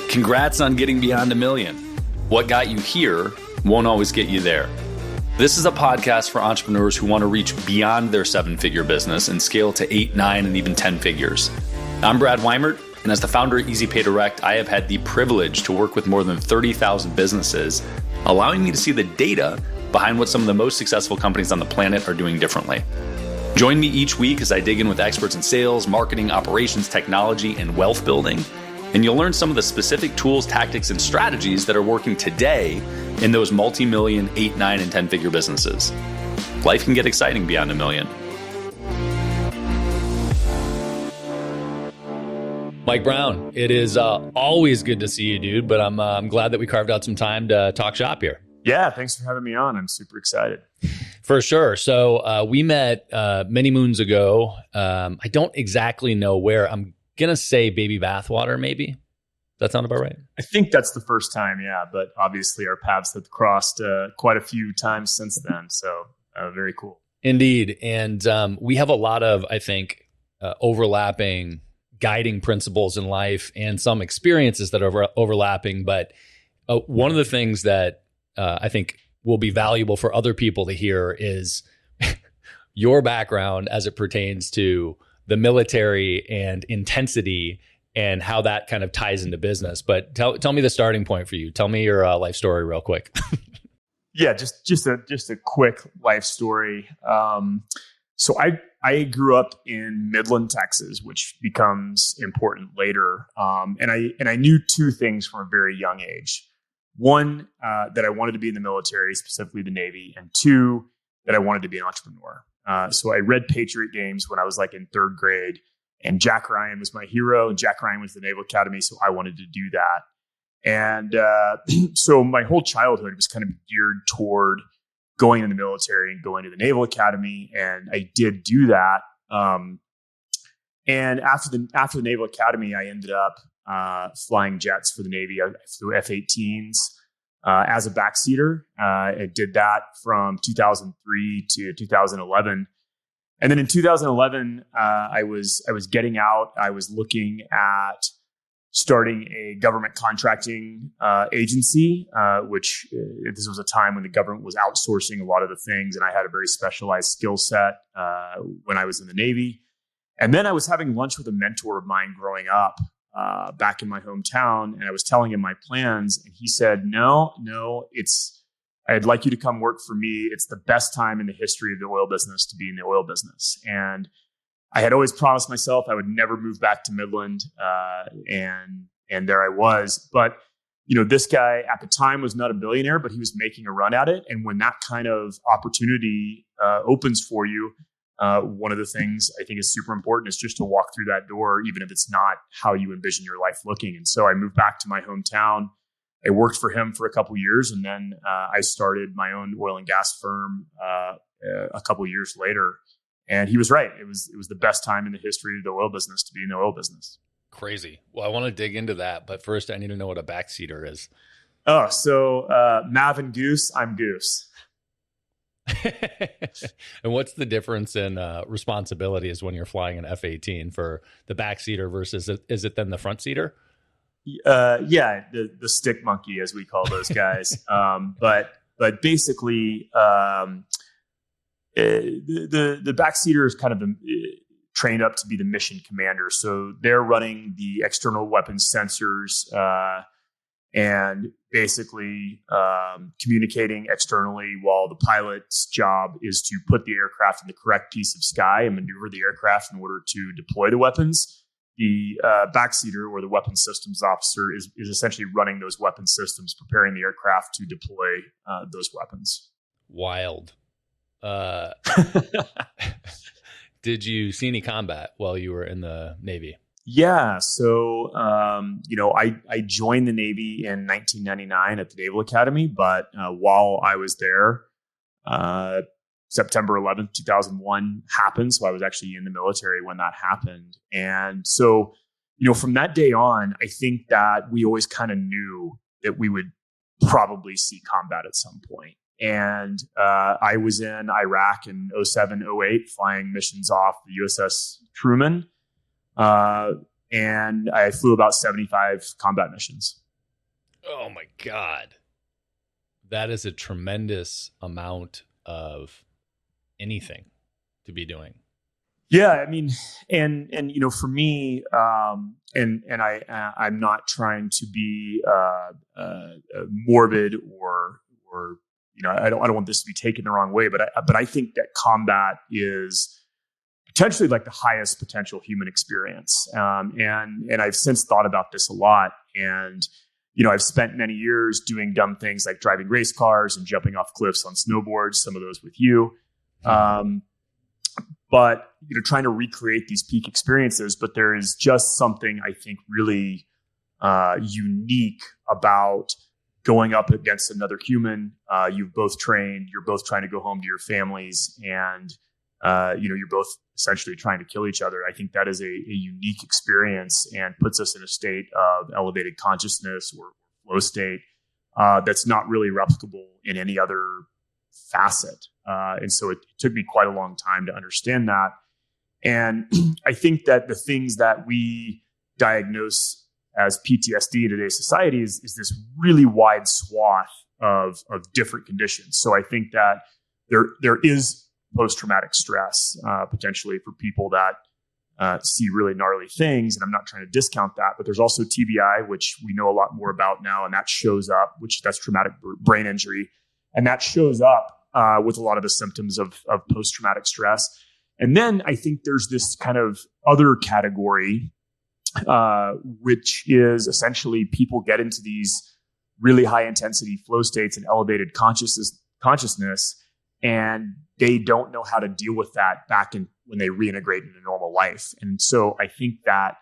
Congrats on getting beyond 1 million. What got you here won't always get you there. This is a podcast for entrepreneurs who want to reach beyond their 7-figure business and scale to 8, 9, and even 10 figures. I'm Brad Weimert, and as the founder of EasyPay Direct, I have had the privilege to work with more than 30,000 businesses, allowing me to see the data behind what some of the most successful companies on the planet are doing differently. Join me each week as I dig in with experts in sales, marketing, operations, technology, and wealth building. And you'll learn some of the specific tools, tactics, and strategies that are working today in those multi-million, 8, 9, and 10-figure businesses. Life can get exciting beyond 1 million. Mike Brown, it is always good to see you, dude, but I'm glad that we carved out some time to talk shop here. Yeah, thanks for having me on. I'm super excited. For sure. So we met many moons ago. I don't exactly know where. I'm going to say baby bathwater, maybe. Does that sound about right? I think that's the first time, yeah. But obviously our paths have crossed quite a few times since then. So very cool. Indeed. And we have a lot of, I think, overlapping guiding principles in life and some experiences that are overlapping. But one of the things that I think will be valuable for other people to hear is your background as it pertains to the military and intensity and how that kind of ties into business. But tell me the starting point for you. Tell me your life story real quick. Yeah, just a quick life story. So I grew up in Midland, Texas, which becomes important later. And I knew two things from a very young age. One, that I wanted to be in the military, specifically the Navy, and two, that I wanted to be an entrepreneur. So I read Patriot Games when I was like in 3rd grade, and Jack Ryan was my hero. And Jack Ryan was the Naval Academy, so I wanted to do that. And so my whole childhood was kind of geared toward going in the military and going to the Naval Academy, and I did do that. And after the Naval Academy, I ended up flying jets for the Navy. I flew F-18s as a backseater. I did that from 2003 to 2011. And then in 2011, I was getting out. I was looking at starting a government contracting agency, which this was a time when the government was outsourcing a lot of the things, and I had a very specialized skill set when I was in the Navy. And then I was having lunch with a mentor of mine growing up back in my hometown, and I was telling him my plans, and he said, no, I'd like you to come work for me. It's the best time in the history of the oil business to be in the oil business. And I had always promised myself I would never move back to Midland, and there I was. But this guy at the time was not a billionaire, but he was making a run at it. And when that kind of opportunity opens for you, one of the things I think is super important is just to walk through that door, even if it's not how you envision your life looking. And so I moved back to my hometown. I worked for him for a couple of years, and then I started my own oil and gas firm a couple of years later. And he was right. It was the best time in the history of the oil business to be in the oil business. Crazy. Well, I want to dig into that, but first I need to know what a backseater is. Oh, so Mav and Goose, I'm Goose. And what's the difference in responsibilities when you're flying an F-18 for the backseater versus, is it then the front seater? Yeah, the stick monkey, as we call those guys. But basically, the backseater is kind of trained up to be the mission commander. So they're running the external weapons sensors and basically communicating externally, while the pilot's job is to put the aircraft in the correct piece of sky and maneuver the aircraft in order to deploy the weapons. The backseater, or the weapons systems officer, is essentially running those weapon systems, preparing the aircraft to deploy those weapons. Wild. Did you see any combat while you were in the Navy? Yeah. So, I joined the Navy in 1999 at the Naval Academy, but while I was there, September 11th, 2001 happened. So I was actually in the military when that happened. And so, from that day on, I think that we always kind of knew that we would probably see combat at some point. And I was in Iraq in 07, 08, flying missions off the USS Truman. and I flew about 75 combat missions. Oh my God. That is a tremendous amount of anything to be doing. Yeah, I mean, and for me, I'm not trying to be morbid or I don't want this to be taken the wrong way, but I think that combat is potentially like the highest potential human experience, and I've since thought about this a lot, and I've spent many years doing dumb things like driving race cars and jumping off cliffs on snowboards, some of those with you. But trying to recreate these peak experiences, but there is just something I think really unique about going up against another human. You've both trained, you're both trying to go home to your families, and you're both essentially trying to kill each other. I think that is a unique experience and puts us in a state of elevated consciousness or flow state that's not really replicable in any other facet. And so it took me quite a long time to understand that. And I think that the things that we diagnose as PTSD in today's society is this really wide swath of different conditions. So I think that there is post-traumatic stress potentially for people that see really gnarly things. And I'm not trying to discount that, but there's also TBI, which we know a lot more about now. And that shows up, that's traumatic brain injury. And that shows up with a lot of the symptoms of post-traumatic stress. And then I think there's this kind of other category, which is essentially people get into these really high intensity flow states and elevated consciousness, and they don't know how to deal with that back in when they reintegrate into normal life. And so I think that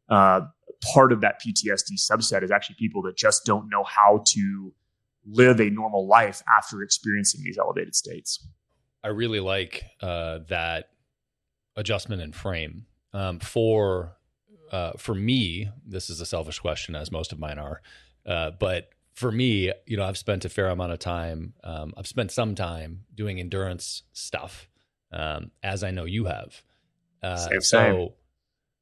part of that PTSD subset is actually people that just don't know how to live a normal life after experiencing these elevated states. I really like that adjustment in frame. For me, this is a selfish question, as most of mine are, but for me, I've spent a fair amount of time. I've spent some time doing endurance stuff, as I know you have. Same.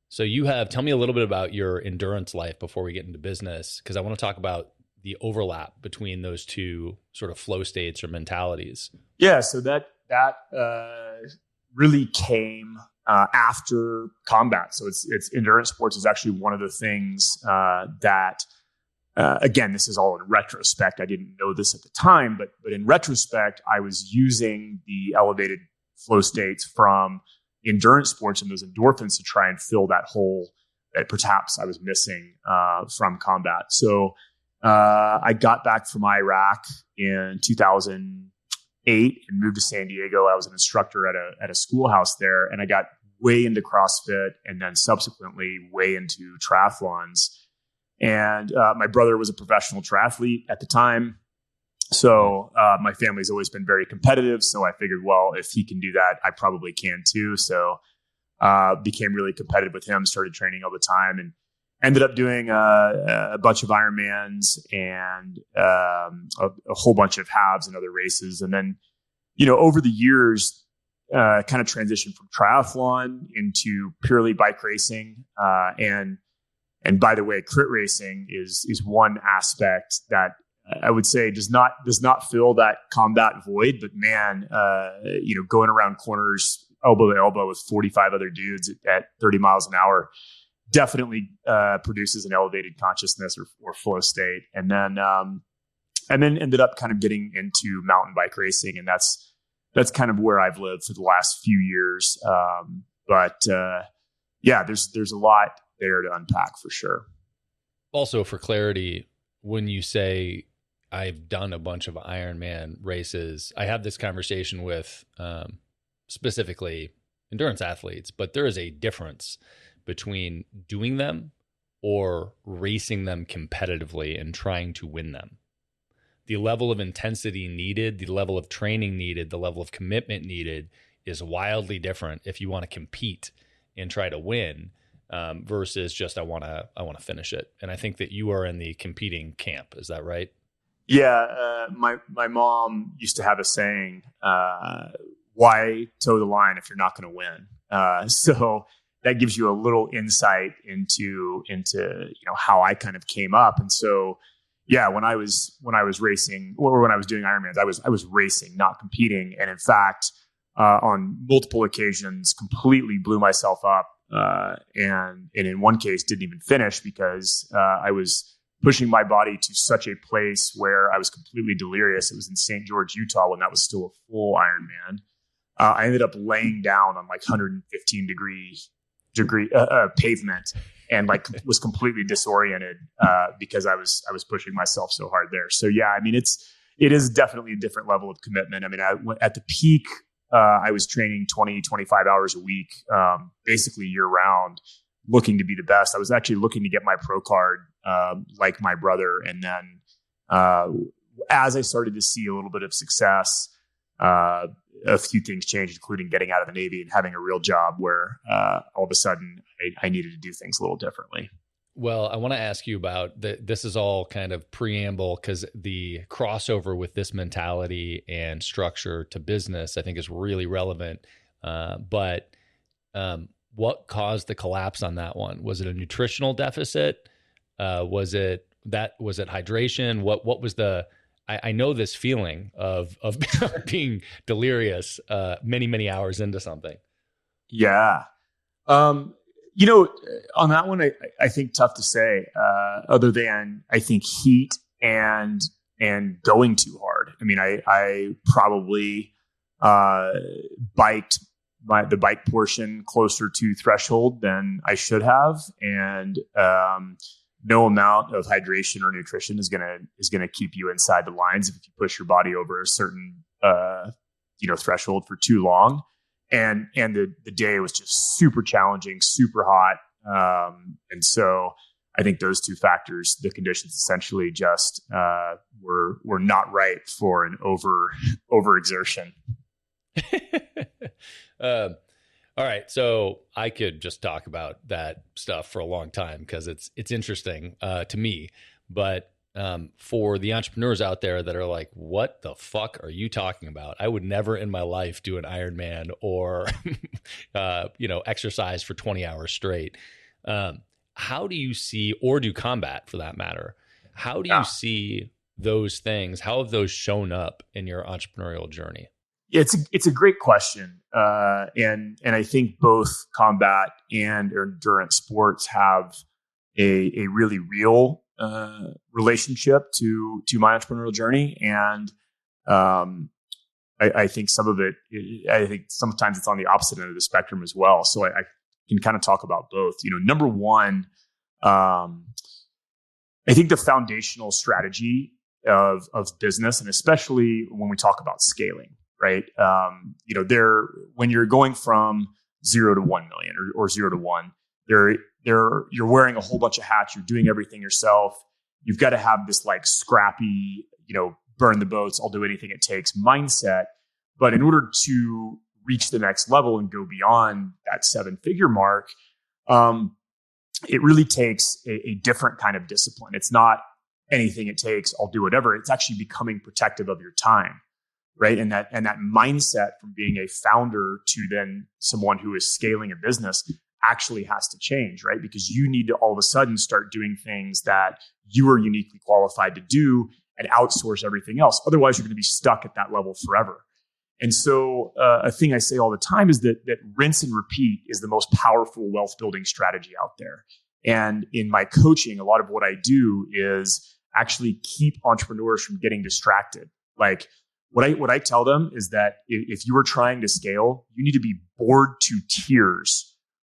So you have. Tell me a little bit about your endurance life before we get into business, because I want to talk about the overlap between those two sort of flow states or mentalities. Yeah, so that really came after combat. So it's endurance sports is actually one of the things that. Again, this is all in retrospect. I didn't know this at the time, but in retrospect, I was using the elevated flow states from endurance sports and those endorphins to try and fill that hole that perhaps I was missing from combat. So I got back from Iraq in 2008 and moved to San Diego. I was an instructor at a schoolhouse there, and I got way into CrossFit and then subsequently way into triathlons. And my brother was a professional triathlete at the time. So my family's always been very competitive. So I figured, well, if he can do that, I probably can too. So became really competitive with him, started training all the time, and ended up doing a bunch of Ironmans and a whole bunch of halves and other races. And then, over the years, kind of transitioned from triathlon into purely bike racing. And by the way, crit racing is one aspect that I would say does not fill that combat void. But man, going around corners elbow to elbow with 45 other dudes at 30 miles an hour definitely produces an elevated consciousness or flow state. And then ended up kind of getting into mountain bike racing, and that's kind of where I've lived for the last few years. But there's a lot there to unpack for sure. Also, for clarity, when you say I've done a bunch of Ironman races, I have this conversation with specifically endurance athletes, but there is a difference between doing them or racing them competitively and trying to win them. The level of intensity needed, the level of training needed, the level of commitment needed is wildly different if you want to compete and try to win versus just I want to finish it. And I think that you are in the competing camp. Is that right? Yeah. My mom used to have a saying, why toe the line if you're not going to win? So that gives you a little insight into how I kind of came up. And so, yeah, when I was racing, or when I was doing Ironmans, I was racing, not competing, and in fact, on multiple occasions, completely blew myself up, and in one case, didn't even finish because I was pushing my body to such a place where I was completely delirious. It was in St. George, Utah, when that was still a full Ironman. I ended up laying down on like 115 degree pavement, and like was completely disoriented because I was pushing myself so hard there. So yeah, I mean, it is definitely a different level of commitment. I mean, at the peak, I was training 20, 25 hours a week, basically year round, looking to be the best. I was actually looking to get my pro card, like my brother. And then as I started to see a little bit of success, a few things changed, including getting out of the Navy and having a real job where all of a sudden I needed to do things a little differently. Well, I want to ask you about this is all kind of preamble, because the crossover with this mentality and structure to business, I think, is really relevant. But what caused the collapse on that one? Was it a nutritional deficit? Was it hydration? What was I know this feeling of being delirious many hours into something. Yeah. On that one, I think tough to say, other than I think heat and going too hard. I mean, I probably biked the bike portion closer to threshold than I should have. And no amount of hydration or nutrition is gonna keep you inside the lines if you push your body over a certain threshold for too long. And the day was just super challenging, super hot, and so I think those two factors, the conditions essentially just were not right for an overexertion. All right, so I could just talk about that stuff for a long time because it's interesting to me. But for the entrepreneurs out there that are like, "What the fuck are you talking about? I would never in my life do an Ironman or exercise for 20 hours straight." How do you see, or do combat for that matter? How do you see those things? How have those shown up in your entrepreneurial journey? It's a great question, and I think both combat and endurance sports have a really real relationship to my entrepreneurial journey, and I think some of it. I think sometimes it's on the opposite end of the spectrum as well. So I can kind of talk about both. Number one, I think the foundational strategy of business, and especially when we talk about scaling. Right. When you're going from 0 to 1 million or 0 to 1, you're wearing a whole bunch of hats. You're doing everything yourself. You've got to have this like scrappy, burn the boats, I'll do anything it takes mindset. But in order to reach the next level and go beyond that 7-figure mark, it really takes a different kind of discipline. It's not anything it takes, I'll do whatever. It's actually becoming protective of your time. Right. And that mindset from being a founder to then someone who is scaling a business actually has to change, right? Because you need to all of a sudden start doing things that you are uniquely qualified to do and outsource everything else. Otherwise, you're going to be stuck at that level forever. And so a thing I say all the time is that rinse and repeat is the most powerful wealth building strategy out there. And in my coaching, a lot of what I do is actually keep entrepreneurs from getting distracted. Like, what I tell them is that if you are trying to scale, you need to be bored to tears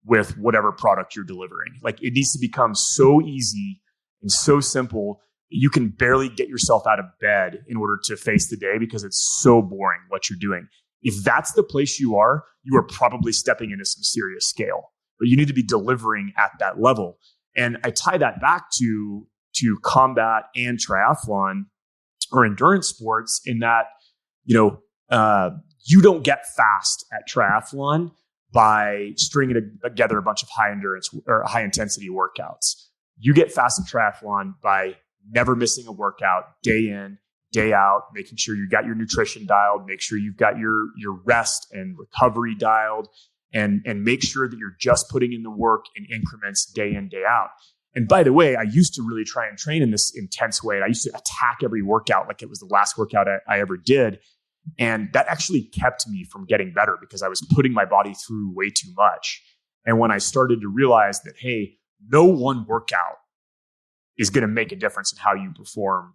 with whatever product you're delivering. Like, it needs to become so easy and so simple that you can barely get yourself out of bed in order to face the day because it's so boring what you're doing. If that's the place you are probably stepping into some serious scale, but you need to be delivering at that level. And I tie that back to combat and triathlon or endurance sports in that, you don't get fast at triathlon by stringing together a bunch of high endurance or high intensity workouts. You get fast at triathlon by never missing a workout, day in, day out, making sure you got your nutrition dialed, make sure you've got your rest and recovery dialed, and make sure that you're just putting in the work in increments day in, day out. And by the way, I used to really try and train in this intense way. And I used to attack every workout like it was the last workout I ever did. And that actually kept me from getting better because I was putting my body through way too much. And when I started to realize that, hey, no one workout is going to make a difference in how you perform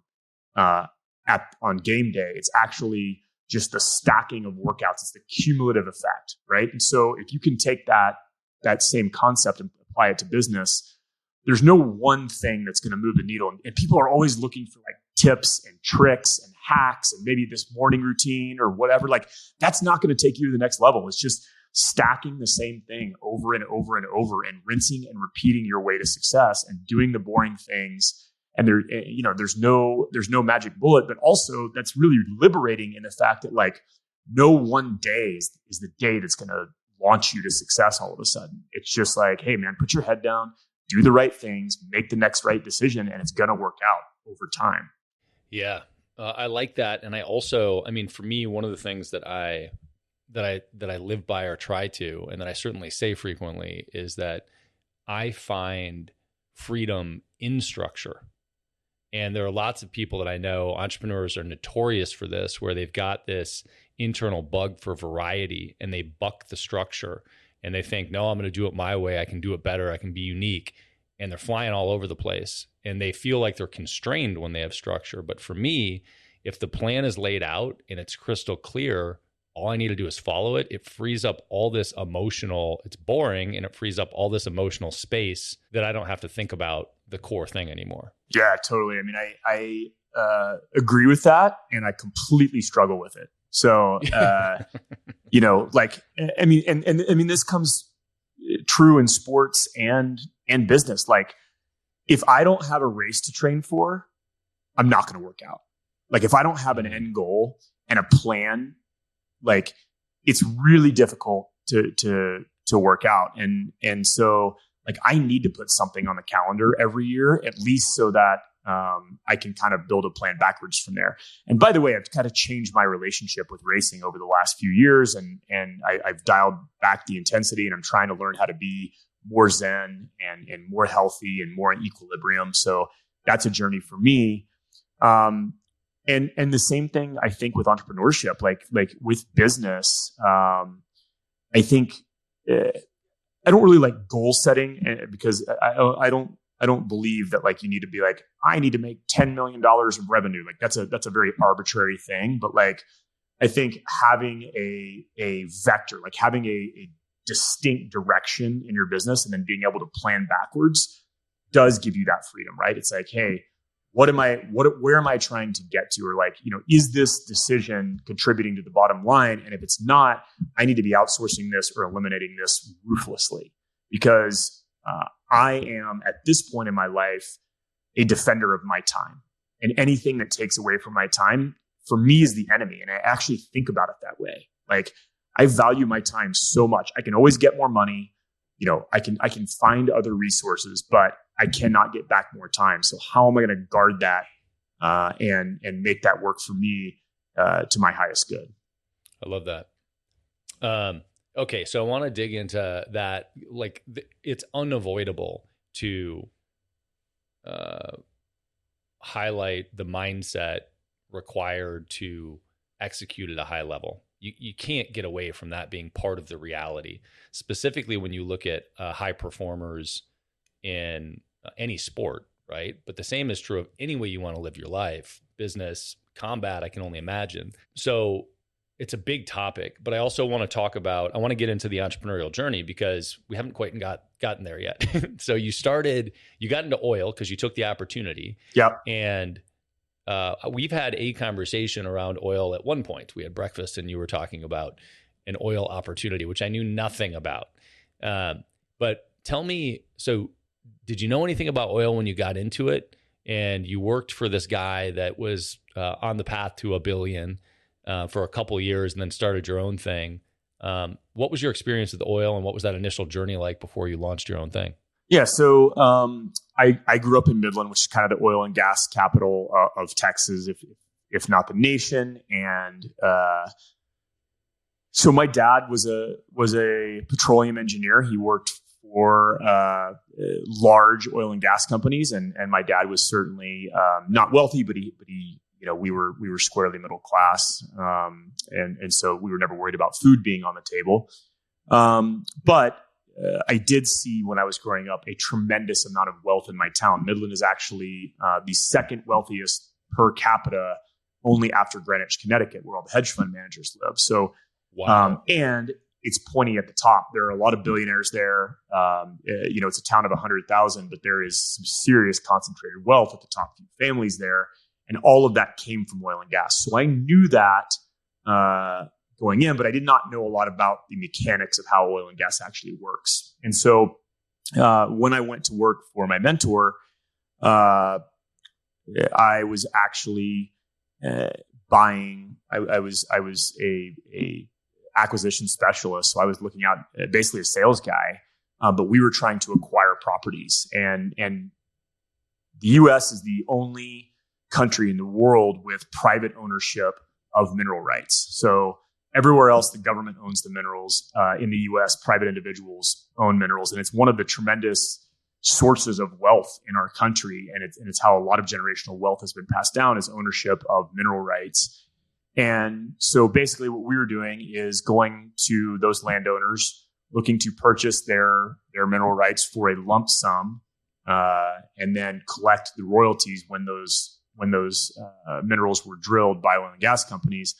on game day. It's actually just the stacking of workouts. It's the cumulative effect, right? And so if you can take that same concept and apply it to business, there's no one thing that's going to move the needle. And people are always looking for like tips and tricks and hacks and maybe this morning routine or whatever. Like that's not going to take you to the next level. It's just stacking the same thing over and over and over and rinsing and repeating your way to success and doing the boring things. And there's no magic bullet, but also that's really liberating in the fact that like no one day is the day that's going to launch you to success all of a sudden. It's just like, hey man, put your head down, do the right things, make the next right decision, and it's going to work out over time. Yeah. I like that. And I also, for me, one of the things that I live by or try to, and that I certainly say frequently, is that I find freedom in structure. And there are lots of people that I know, entrepreneurs are notorious for this, where they've got this internal bug for variety and they buck the structure and they think, no, I'm going to do it my way. I can do it better. I can be unique. And they're flying all over the place and they feel like they're constrained when they have structure. But for me, if the plan is laid out and it's crystal clear, all I need to do is follow it. It frees up all this it's boring, and it frees up all this emotional space that I don't have to think about the core thing anymore. Yeah, totally. I agree with that, and I completely struggle with it. So, this comes true in sports and business. Like, if I don't have a race to train for, I'm not going to work out. Like, if I don't have an end goal and a plan, like it's really difficult to work out. And so like I need to put something on the calendar every year, at least so that I can kind of build a plan backwards from there. And by the way, I've kind of changed my relationship with racing over the last few years, and I've dialed back the intensity, and I'm trying to learn how to be more zen and more healthy and more in equilibrium. So that's a journey for me. And the same thing, I think, with entrepreneurship, like with business. I think I don't really like goal setting because I don't believe that like you need to be like, I need to make $10 million of revenue. Like that's a very arbitrary thing. But like I think having a vector, like having a distinct direction in your business and then being able to plan backwards does give you that freedom, right? It's like, hey, where am I trying to get to? Or like, is this decision contributing to the bottom line? And if it's not, I need to be outsourcing this or eliminating this ruthlessly, because I am at this point in my life a defender of my time, and anything that takes away from my time for me is the enemy. And I actually think about it that way. Like I value my time so much. I can always get more money. I can find other resources, but I cannot get back more time. So how am I going to guard that and make that work for me to my highest good? I love that. Okay, so I want to dig into that. Like, it's unavoidable to highlight the mindset required to execute at a high level. You can't get away from that being part of the reality, specifically when you look at high performers in any sport, right? But the same is true of any way you want to live your life, business, combat, I can only imagine. So it's a big topic, but I also want to I want to get into the entrepreneurial journey because we haven't quite gotten there yet. So you got into oil because you took the opportunity. Yep. And we've had a conversation around oil at one point. We had breakfast and you were talking about an oil opportunity, which I knew nothing about. But tell me, so did you know anything about oil when you got into it? And you worked for this guy that was on the path to $1 billion for a couple of years and then started your own thing. What was your experience with oil, and what was that initial journey like before you launched your own thing? Yeah. So I grew up in Midland, which is kind of the oil and gas capital of Texas, if not the nation. And So my dad was a petroleum engineer. He worked for large oil and gas companies, and my dad was certainly not wealthy, but he we were squarely middle class, and so we were never worried about food being on the table. But I did see when I was growing up a tremendous amount of wealth in my town. Midland is actually the second wealthiest per capita, only after Greenwich, Connecticut, where all the hedge fund managers live. So, wow. And it's pointy at the top. There are a lot of billionaires there. It's a town of 100,000, but there is some serious concentrated wealth at the top few families there. And all of that came from oil and gas. So I knew that going in, but I did not know a lot about the mechanics of how oil and gas actually works. And so when I went to work for my mentor, I was actually buying. I was a acquisition specialist, so I was looking out basically a sales guy. But we were trying to acquire properties, and the U.S. is the only country in the world with private ownership of mineral rights. So everywhere else, the government owns the minerals. In the U.S., private individuals own minerals, and it's one of the tremendous sources of wealth in our country. And it's how a lot of generational wealth has been passed down, is ownership of mineral rights. And so basically what we were doing is going to those landowners, looking to purchase their mineral rights for a lump sum, and then collect the royalties when those minerals were drilled by oil and gas companies.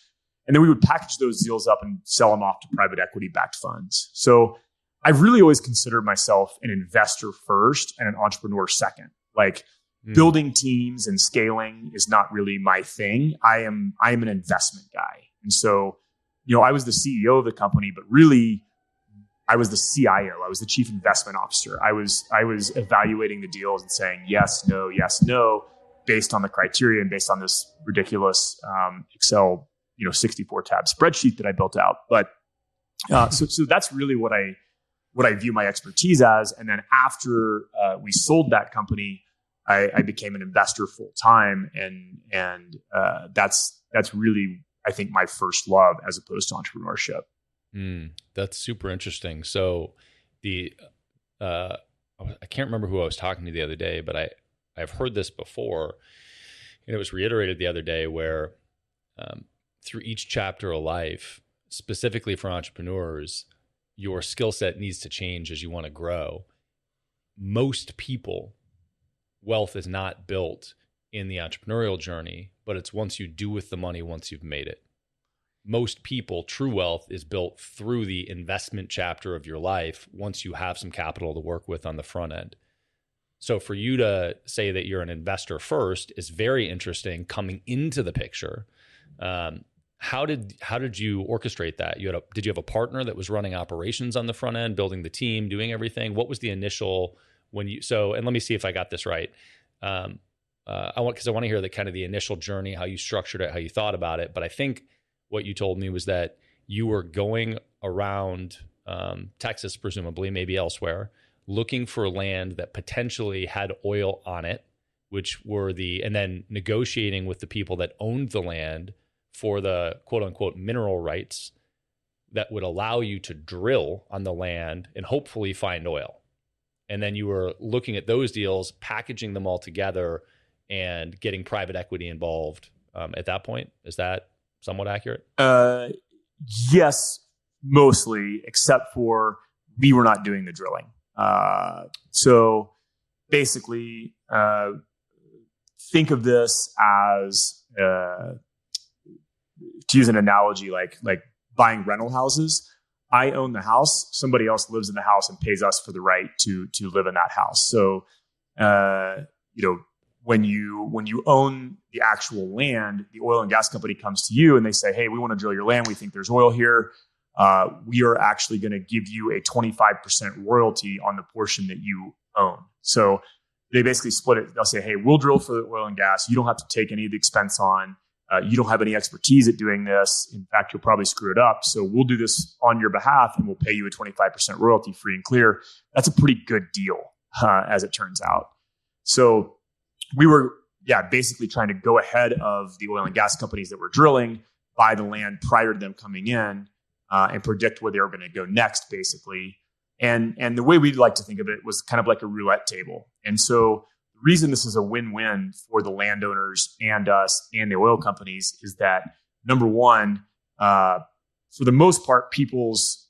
And then we would package those deals up and sell them off to private equity backed funds. So I've really always considered myself an investor first and an entrepreneur second. Like building teams and scaling is not really my thing. I am an investment guy. And so, I was the CEO of the company, but really I was the CIO. I was the chief investment officer. I was evaluating the deals and saying yes, no, based on the criteria and based on this ridiculous Excel 64 tab spreadsheet that I built out. But so that's really what I view my expertise as. And then after we sold that company, I became an investor full time, and that's really, I think, my first love as opposed to entrepreneurship. That's super interesting. So I can't remember who I was talking to the other day, but I've heard this before, and it was reiterated the other day where through each chapter of life, specifically for entrepreneurs, your skill set needs to change as you want to grow. Most people, wealth is not built in the entrepreneurial journey, but it's once you do with the money, once you've made it. Most people, true wealth is built through the investment chapter of your life once you have some capital to work with on the front end. So for you to say that you're an investor first is very interesting coming into the picture. How did you orchestrate that? Did you have a partner that was running operations on the front end, building the team, doing everything? What was the initial and let me see if I got this right. I want to hear the kind of the initial journey, how you structured it, how you thought about it. But I think what you told me was that you were going around Texas, presumably, maybe elsewhere, looking for land that potentially had oil on it, and then negotiating with the people that owned the land for the quote unquote mineral rights that would allow you to drill on the land and hopefully find oil. And then you were looking at those deals, packaging them all together and getting private equity involved at that point. Is that somewhat accurate? Yes, mostly, except for we were not doing the drilling. So basically, think of this as, to use an analogy, like buying rental houses. I own the house. Somebody else lives in the house and pays us for the right to live in that house. So, when you own the actual land, the oil and gas company comes to you and they say, "Hey, we want to drill your land. We think there's oil here. We are actually going to give you a 25% royalty on the portion that you own." So they basically split it. They'll say, "Hey, we'll drill for the oil and gas. You don't have to take any of the expense on. You don't have any expertise at doing this. In fact, you'll probably screw it up. So we'll do this on your behalf and we'll pay you a 25% royalty free and clear." That's a pretty good deal, as it turns out. So we were, basically trying to go ahead of the oil and gas companies that were drilling, buy the land prior to them coming in, and predict where they were going to go next, basically. And the way we'd like to think of it was kind of like a roulette table. And so the reason this is a win-win for the landowners and us and the oil companies is that, number one, for the most part, people's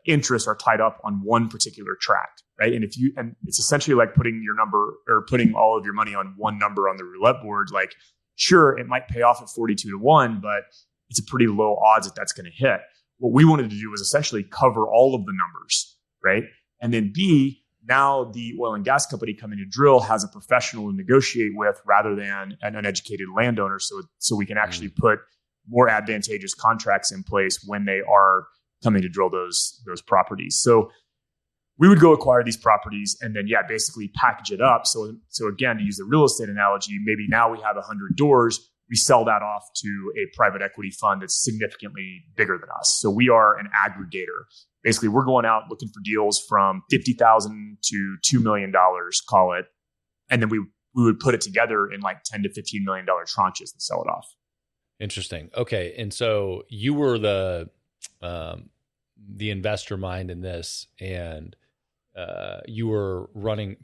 interests are tied up on one particular tract, right? And it's essentially like putting your number or putting all of your money on one number on the roulette board. Like, sure, it might pay off at 42-1, but it's a pretty low odds that that's going to hit. What we wanted to do was essentially cover all of the numbers, right? And then B, now the oil and gas company coming to drill has a professional to negotiate with rather than an uneducated landowner. So we can actually put more advantageous contracts in place when they are coming to drill those properties. So we would go acquire these properties and then, basically package it up. So again, to use the real estate analogy, maybe now we have 100 doors. We sell that off to a private equity fund that's significantly bigger than us. So we are an aggregator. Basically, we're going out looking for deals from $50,000 to $2 million, call it. And then we would put it together in like $10 to $15 million tranches and sell it off. Interesting. Okay. And so you were the investor mind in this, and you were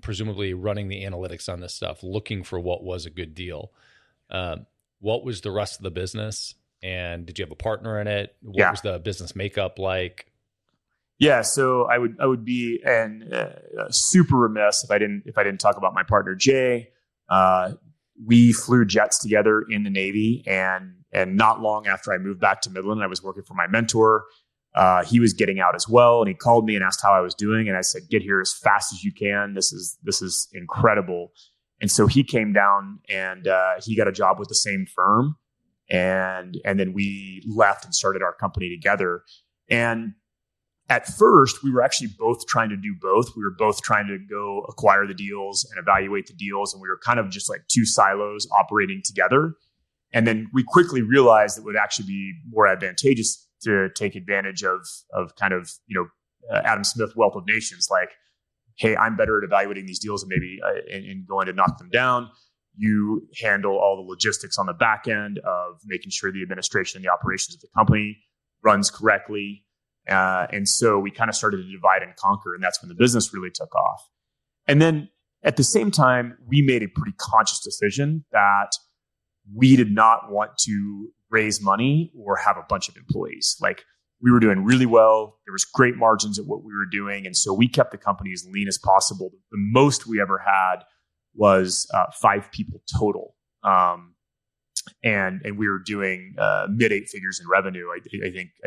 presumably running the analytics on this stuff, looking for what was a good deal. What was the rest of the business? And did you have a partner in it? What was the business makeup like? Yeah, so I would be super remiss if I didn't talk about my partner Jay. We flew jets together in the Navy, and not long after I moved back to Midland, I was working for my mentor. He was getting out as well, and he called me and asked how I was doing, and I said, "Get here as fast as you can. This is incredible." And so he came down and he got a job with the same firm, and then we left and started our company together. And at first, we were actually both trying to do both. We were both trying to go acquire the deals and evaluate the deals, and we were kind of just like two silos operating together. And then we quickly realized it would actually be more advantageous to take advantage of kind of, Adam Smith Wealth of Nations, like, hey, I'm better at evaluating these deals and maybe and going to knock them down. You handle all the logistics on the back end of making sure the administration and the operations of the company runs correctly. And so we kind of started to divide and conquer, and that's when the business really took off. And then at the same time, we made a pretty conscious decision that we did not want to raise money or have a bunch of employees. Like, we were doing really well. There was great margins at what we were doing. And so we kept the company as lean as possible. The most we ever had was 5 people total. And we were doing mid 8 figures in revenue. I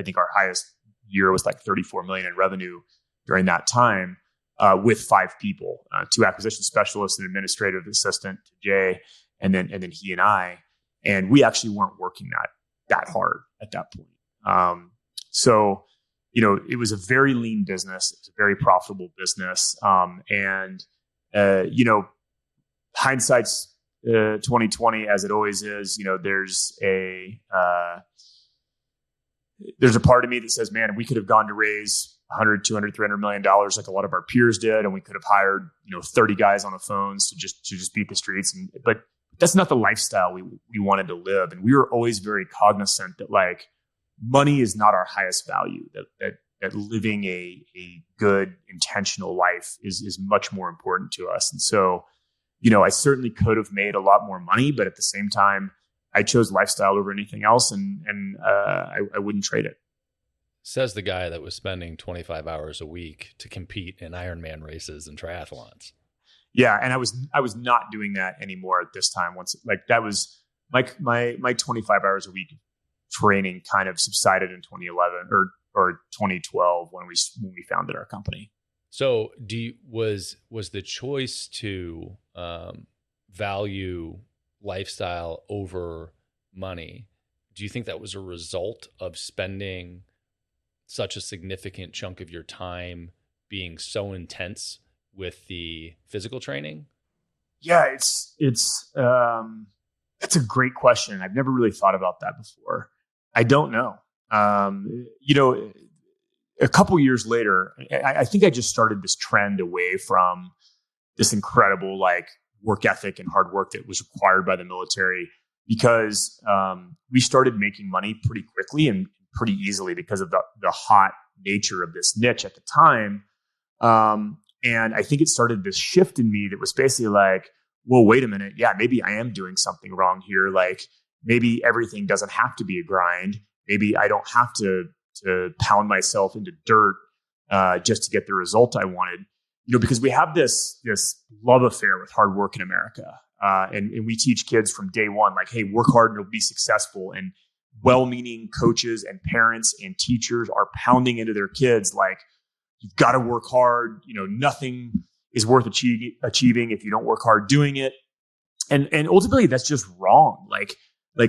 think our highest year was like 34 million in revenue during that time, with 5 people, 2 acquisition specialists, an administrative assistant, Jay, and then he and I. And we actually weren't working that hard at that point. So, it was a very lean business. It was a very profitable business. Hindsight's 2020, as it always is. There's a part of me that says, man, we could have gone to raise 100, 200, 300 million dollars like a lot of our peers did, and we could have hired 30 guys on the phones to just beat the streets. But that's not the lifestyle we wanted to live, and we were always very cognizant that like money is not our highest value. That living a good, intentional life is much more important to us. And so, I certainly could have made a lot more money, but at the same time, I chose lifestyle over anything else, and I wouldn't trade it. Says the guy that was spending 25 hours a week to compete in Ironman races and triathlons. Yeah, and I was not doing that anymore at this time. Once that was my 25 hours a week training kind of subsided in 2011 or 2012 when we founded our company. So, was the choice to value lifestyle over money? Do you think that was a result of spending such a significant chunk of your time being so intense with the physical training? Yeah, it's that's a great question. I've never really thought about that before. I don't know. A couple years later, I think I just started this trend away from this incredible work ethic and hard work that was required by the military, because we started making money pretty quickly and pretty easily because of the hot nature of this niche at the time. And I think it started this shift in me that was basically like, well, wait a minute. Yeah, maybe I am doing something wrong here. Like maybe everything doesn't have to be a grind. Maybe I don't have to pound myself into dirt just to get the result I wanted. Because we have this love affair with hard work in America. And we teach kids from day one, like, hey, work hard and you'll be successful. And well-meaning coaches and parents and teachers are pounding into their kids like, you've got to work hard. Nothing is worth achieving if you don't work hard doing it. And ultimately, that's just wrong. Like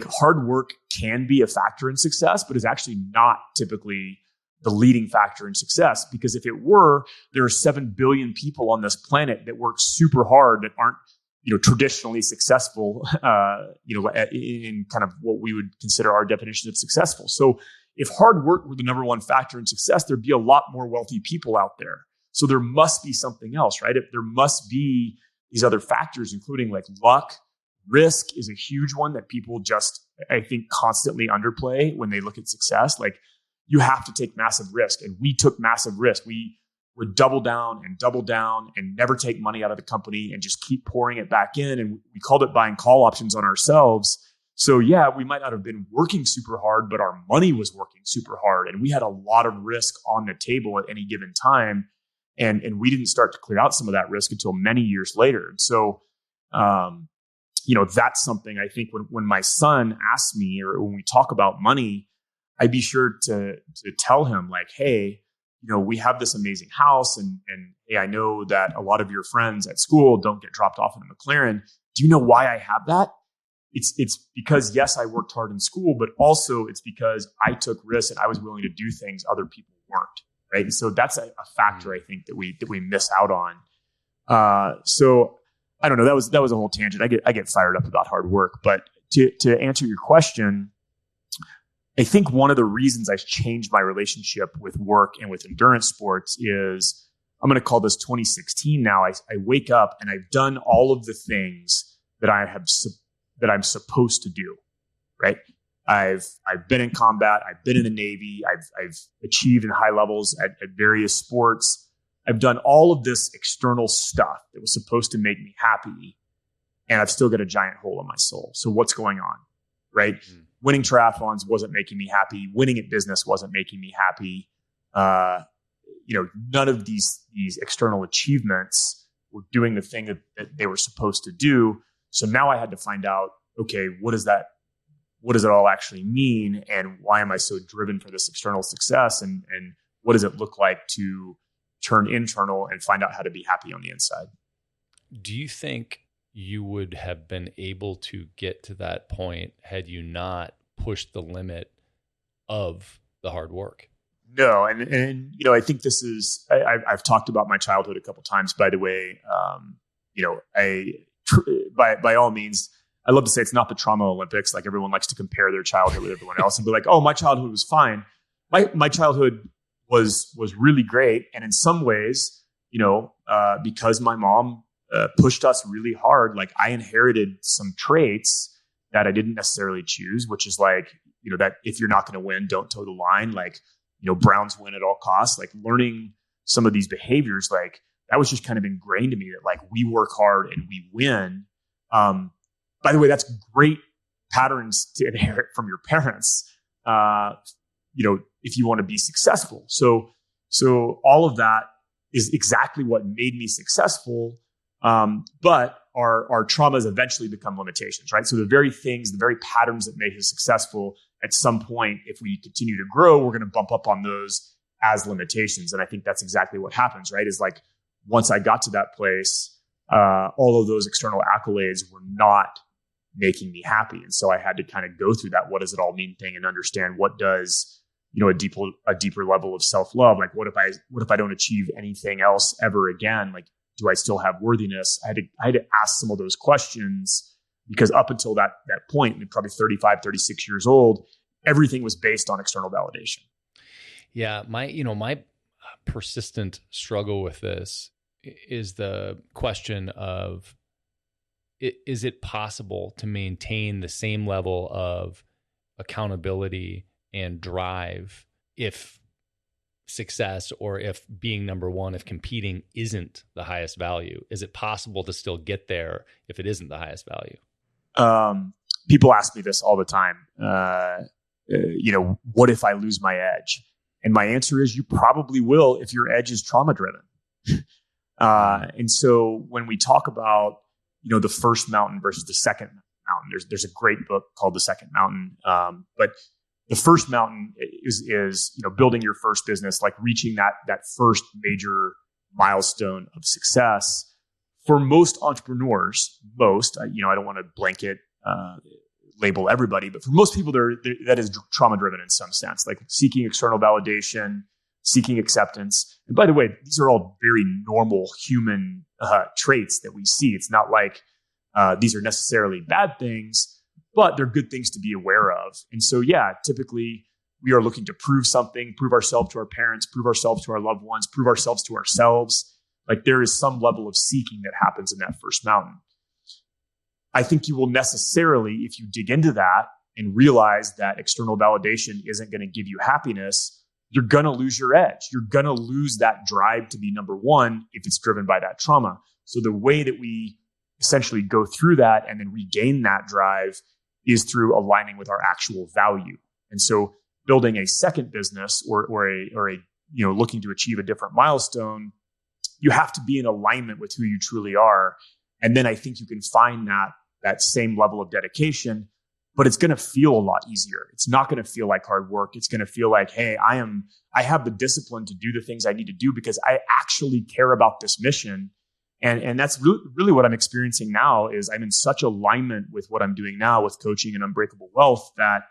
hard work can be a factor in success, but is actually not typically the leading factor in success. Because if it were, there are 7 billion people on this planet that work super hard that aren't traditionally successful, in kind of what we would consider our definition of successful. So if hard work were the number one factor in success, there'd be a lot more wealthy people out there. So there must be something else, right? There must be these other factors, including like luck. Risk is a huge one that people just, I think, constantly underplay when they look at success. Like you have to take massive risk. And we took massive risk. We would double down and never take money out of the company and just keep pouring it back in. And we called it buying call options on ourselves. So yeah, we might not have been working super hard, but our money was working super hard. And we had a lot of risk on the table at any given time. And we didn't start to clear out some of that risk until many years later. And so, that's something I think when my son asks me, or when we talk about money, I'd be sure to tell him like, hey, we have this amazing house and hey, I know that a lot of your friends at school don't get dropped off in a McLaren. Do you know why I have that? It's because, yes, I worked hard in school, but also it's because I took risks and I was willing to do things other people weren't. Right. And so that's a factor I think that we miss out on. So I don't know. That was a whole tangent. I get fired up about hard work, but to answer your question, I think one of the reasons I've changed my relationship with work and with endurance sports is, I'm going to call this 2016 now. I wake up and I've done all of the things that I'm supposed to do, right? I've been in combat. I've been in the Navy. I've achieved in high levels at various sports. I've done all of this external stuff that was supposed to make me happy, and I've still got a giant hole in my soul. So what's going on, right? Mm-hmm. Winning triathlons wasn't making me happy. Winning at business wasn't making me happy. None of these external achievements were doing the thing that they were supposed to do. So now I had to find out, okay, what does it all actually mean? And why am I so driven for this external success? And what does it look like to turn internal and find out how to be happy on the inside? Do you think you would have been able to get to that point had you not pushed the limit of the hard work? No. And I think this is, I've talked about my childhood a couple times, by the way. By all means, I love to say it's not the trauma Olympics. Like everyone likes to compare their childhood with everyone else and be like, oh, my childhood was fine. My childhood was really great. And in some ways, because my mom pushed us really hard, like I inherited some traits that I didn't necessarily choose, which is like, that if you're not going to win, don't toe the line. Like, Browns win at all costs. Like learning some of these behaviors, like that was just kind of ingrained in me that like we work hard and we win. By the way, that's great patterns to inherit from your parents. If you want to be successful. So all of that is exactly what made me successful. But our traumas eventually become limitations, right? So the very patterns that made us successful, at some point, if we continue to grow, we're going to bump up on those as limitations. And I think that's exactly what happens, right? Is like, once I got to that place, all of those external accolades were not making me happy. And so I had to kind of go through that what does it all mean thing and understand what does, a deeper level of self-love. Like what if I don't achieve anything else ever again? Like, do I still have worthiness? I had to ask some of those questions, because up until that point, probably 35, 36 years old, everything was based on external validation. Yeah. My persistent struggle with this is the question of, is it possible to maintain the same level of accountability and drive if success or if being number one, if competing isn't the highest value? Is it possible to still get there if it isn't the highest value? People ask me this all the time. What if I lose my edge? And my answer is you probably will if your edge is trauma driven. And so when we talk about, the first mountain versus the second mountain, there's a great book called The Second Mountain. But the first mountain is building your first business, like reaching that first major milestone of success. For most entrepreneurs, I don't want to blanket label everybody, but for most people, that is trauma driven in some sense, like seeking external validation, seeking acceptance. And by the way, these are all very normal human traits that we see. It's not like these are necessarily bad things, but they're good things to be aware of. And so, typically we are looking to prove something, prove ourselves to our parents, prove ourselves to our loved ones, prove ourselves to ourselves. Like there is some level of seeking that happens in that first mountain. I think you will necessarily, if you dig into that and realize that external validation isn't going to give you happiness, you're going to lose your edge. You're going to lose that drive to be number one if it's driven by that trauma. So the way that we essentially go through that and then regain that drive is through aligning with our actual value. And so building a second business or a looking to achieve a different milestone, you have to be in alignment with who you truly are. And then I think you can find that same level of dedication, but it's going to feel a lot easier. It's not going to feel like hard work. It's going to feel like, hey, I have the discipline to do the things I need to do because I actually care about this mission. And that's really what I'm experiencing now is I'm in such alignment with what I'm doing now with coaching and Unbreakable Wealth that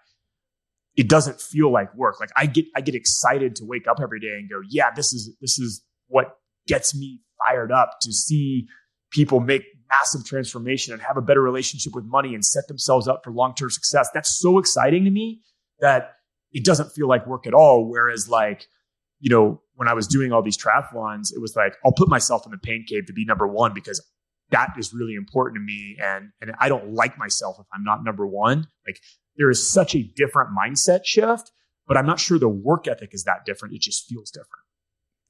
it doesn't feel like work. Like I get excited to wake up every day and go, yeah, this is what gets me fired up to see people make massive transformation and have a better relationship with money and set themselves up for long-term success. That's so exciting to me that it doesn't feel like work at all. Whereas when I was doing all these triathlons, it was like, I'll put myself in the pain cave to be number one because that is really important to me. And I don't like myself if I'm not number one. Like there is such a different mindset shift, but I'm not sure the work ethic is that different. It just feels different.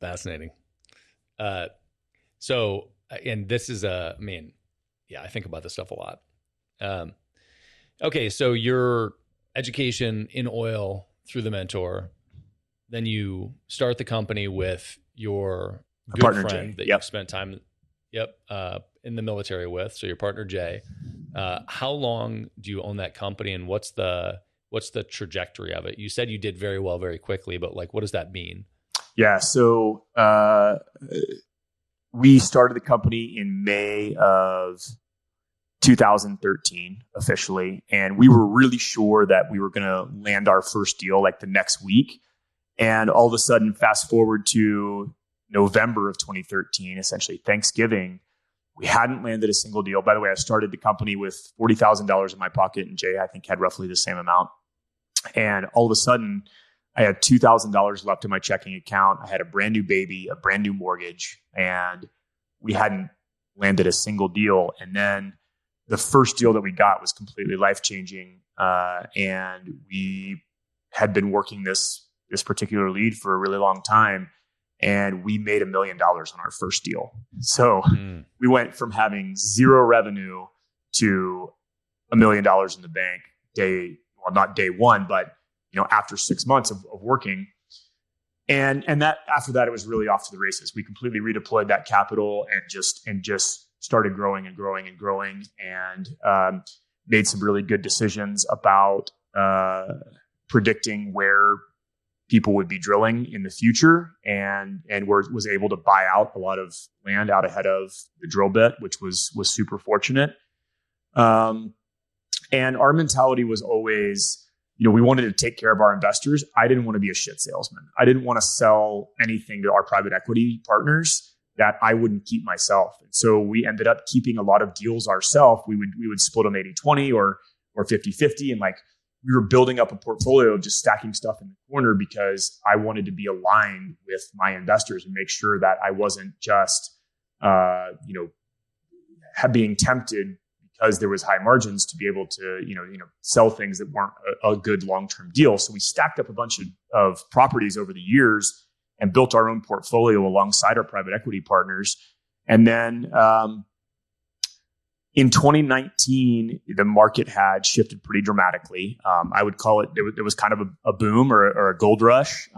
Fascinating. And this is I think about this stuff a lot. Okay. So your education in oil through the mentor, then you start the company with your good partner, friend Jay. that you've spent time, in the military with. So your partner, Jay. How long do you own that company and what's the trajectory of it? You said you did very well, very quickly, but what does that mean? Yeah. So, we started the company in May of 2013 officially, and we were really sure that we were going to land our first deal the next week. And all of a sudden, fast forward to November of 2013, essentially Thanksgiving, we hadn't landed a single deal. By the way, I started the company with $40,000 in my pocket, and Jay, I think, had roughly the same amount. And all of a sudden, I had $2,000 left in my checking account. I had a brand new baby, a brand new mortgage, and we hadn't landed a single deal. And then the first deal that we got was completely life-changing. And we had been working this particular lead for a really long time, and we made $1 million on our first deal. So we went from having zero revenue to $1 million in the bank not day one, but after 6 months of working. And that after that, it was really off to the races. We completely redeployed that capital and just started growing and growing and growing, and made some really good decisions about predicting where people would be drilling in the future, and was able to buy out a lot of land out ahead of the drill bit, which was super fortunate. And our mentality was always, we wanted to take care of our investors. I didn't want to be a shit salesman. I didn't want to sell anything to our private equity partners that I wouldn't keep myself. And so we ended up keeping a lot of deals ourselves. We would split them 80-20 or 50-50. And we were building up a portfolio of just stacking stuff in the corner because I wanted to be aligned with my investors and make sure that I wasn't just, being tempted because there was high margins to be able to, sell things that weren't a good long-term deal. So we stacked up a bunch of properties over the years and built our own portfolio alongside our private equity partners. And then in 2019, the market had shifted pretty dramatically. I would call it was kind of a boom or a gold rush.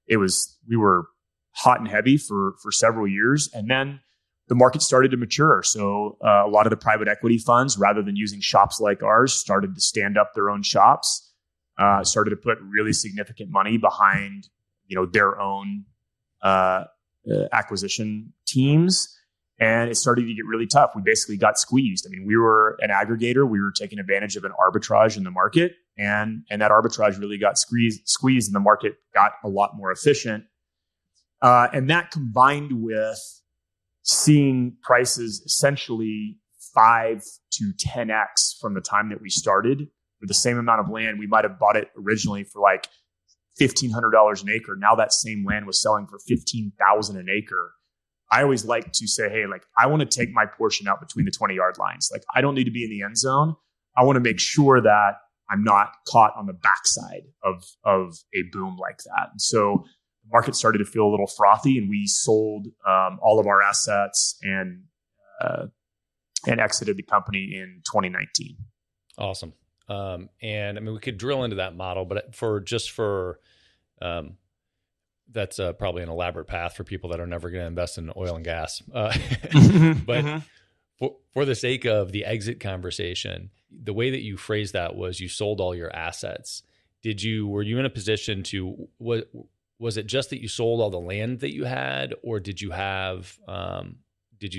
We were hot and heavy for several years, and then the market started to mature. So a lot of the private equity funds, rather than using shops like ours, started to stand up their own shops, started to put really significant money behind their own acquisition teams. And it started to get really tough. We basically got squeezed. I mean, we were an aggregator. We were taking advantage of an arbitrage in the market. And that arbitrage really got squeezed and the market got a lot more efficient. And that combined with seeing prices essentially 5 to 10x from the time that we started for the same amount of land. We might have bought it originally for like $1,500 an acre. Now that same land was selling for $15,000 an acre. I always like to say, hey, like, I want to take my portion out between the 20-yard lines. Like, I don't need to be in the end zone. I want to make sure that I'm not caught on the backside of a boom like that. And so the market started to feel a little frothy, and we sold all of our assets and exited the company in 2019. Awesome. And I mean, we could drill into that model, but that's probably an elaborate path for people that are never going to invest in oil and gas. But for the sake of the exit conversation, the way that you phrased that was you sold all your assets. Were you in a position to, was it just that you sold all the land that you had, or did you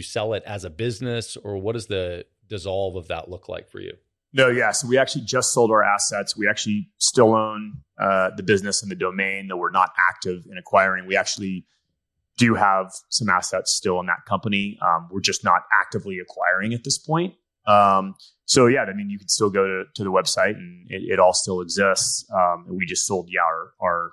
sell it as a business, or what does the dissolve of that look like for you? No, yeah. So we actually just sold our assets. We actually still own the business and the domain, though we're not active in acquiring. We actually do have some assets still in that company. We're just not actively acquiring at this point. So yeah, I mean, you can still go to the website and it all still exists. We just sold our